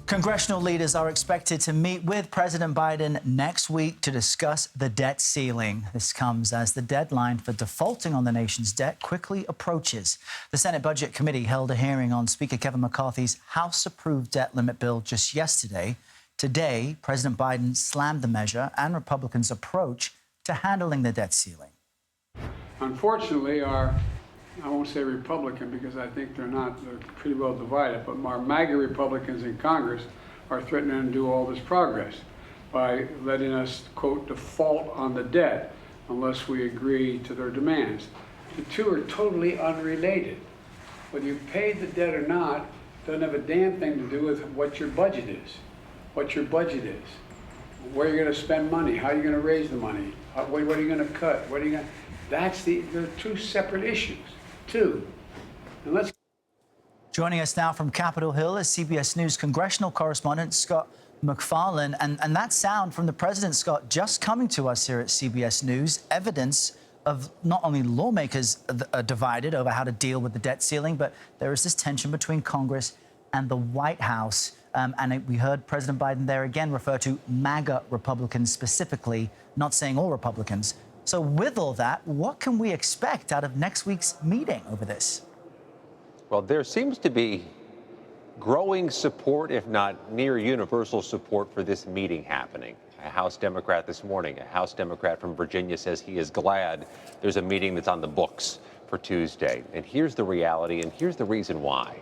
Congressional leaders are expected to meet with President Biden next week to discuss the debt ceiling. This comes as the deadline for defaulting on the nation's debt quickly approaches. The Senate Budget Committee held a hearing on Speaker Kevin McCarthy's House-approved debt limit bill just yesterday. Today, President Biden slammed the measure and Republicans' approach to handling the debt ceiling. Unfortunately, I won't say Republican because I think they're pretty well divided, but our MAGA Republicans in Congress are threatening to do all this progress by letting us, quote, default on the debt unless we agree to their demands. The two are totally unrelated. Whether you paid the debt or not doesn't have a damn thing to do with what your budget is. What your budget is, where you're going to spend money, how you're going to raise the money, what are you going to cut, what are you going to... They're two separate issues. And let's... Joining us now from Capitol Hill is CBS News congressional correspondent Scott MacFarlane. And that sound from the president, Scott, just coming to us here at CBS News, evidence of not only lawmakers are divided over how to deal with the debt ceiling, but there is this tension between Congress and the White House. And we heard President Biden there again refer to MAGA Republicans specifically, not saying all Republicans. So with all that, what can we expect out of next week's meeting over this? Well, there seems to be growing support, if not near universal support, for this meeting happening. A House Democrat this morning, a House Democrat from Virginia, says he is glad there's a meeting that's on the books for Tuesday. And here's the reality, and here's the reason why.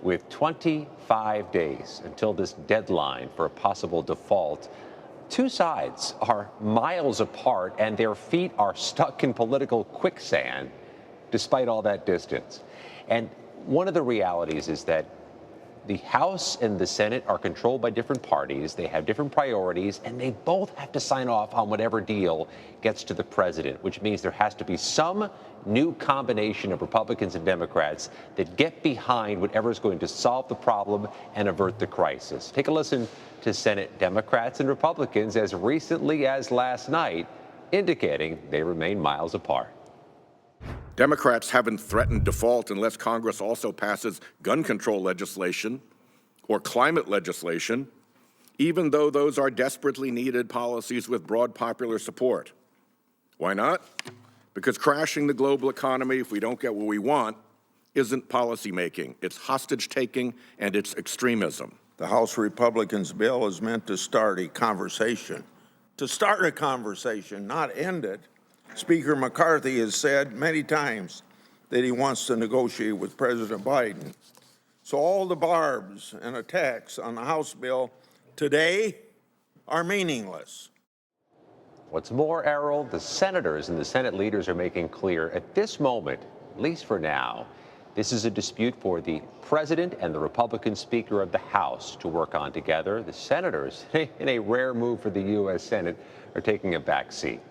With 25 days until this deadline for a possible default, two sides are miles apart and their feet are stuck in political quicksand despite all that distance. And one of the realities is that the House and the Senate are controlled by different parties. They have different priorities, and they both have to sign off on whatever deal gets to the president, which means there has to be some new combination of Republicans and Democrats that get behind whatever is going to solve the problem and avert the crisis. Take a listen to Senate Democrats and Republicans as recently as last night, indicating they remain miles apart. Democrats haven't threatened default unless Congress also passes gun control legislation or climate legislation, even though those are desperately needed policies with broad popular support. Why not? Because crashing the global economy, if we don't get what we want, isn't policymaking. It's hostage-taking and it's extremism. The House Republicans' bill is meant to start a conversation. To start a conversation, not end it. Speaker McCarthy has said many times that he wants to negotiate with President Biden. So all the barbs and attacks on the House bill today are meaningless. What's more, Errol, the senators and the Senate leaders are making clear at this moment, at least for now, this is a dispute for the president and the Republican Speaker of the House to work on together. The senators, in a rare move for the U.S. Senate, are taking a back seat.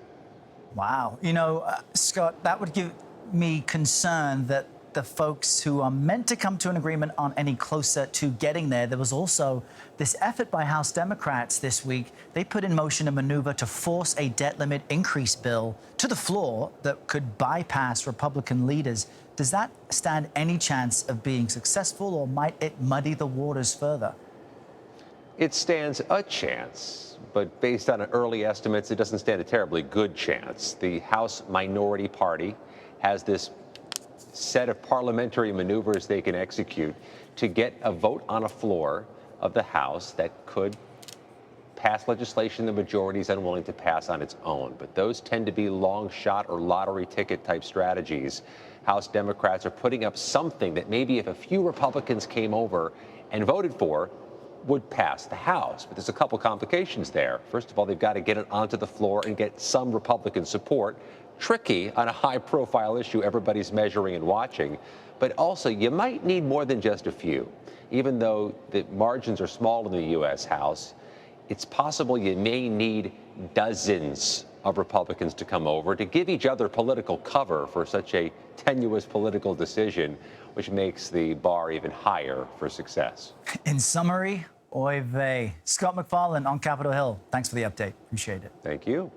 Wow. You know, Scott, that would give me concern that the folks who are meant to come to an agreement aren't any closer to getting there. There was also this effort by House Democrats this week. They put in motion a maneuver to force a debt limit increase bill to the floor that could bypass Republican leaders. Does that stand any chance of being successful, or might it muddy the waters further? It stands a chance, but based on early estimates, it doesn't stand a terribly good chance. The House minority party has this set of parliamentary maneuvers they can execute to get a vote on a floor of the House that could pass legislation the majority is unwilling to pass on its own. But those tend to be long shot or lottery ticket type strategies. House Democrats are putting up something that maybe if a few Republicans came over and voted for, would pass the House. But there's a couple complications there. First of all, they've got to get it onto the floor and get some Republican support. Tricky on a high-profile issue everybody's measuring and watching. But also, you might need more than just a few. Even though the margins are small in the U.S. House, it's possible you may need dozens of Republicans to come over to give each other political cover for such a tenuous political decision, which makes the bar even higher for success. In summary, oy vey. Scott MacFarlane on Capitol Hill. Thanks for the update. Appreciate it. Thank you.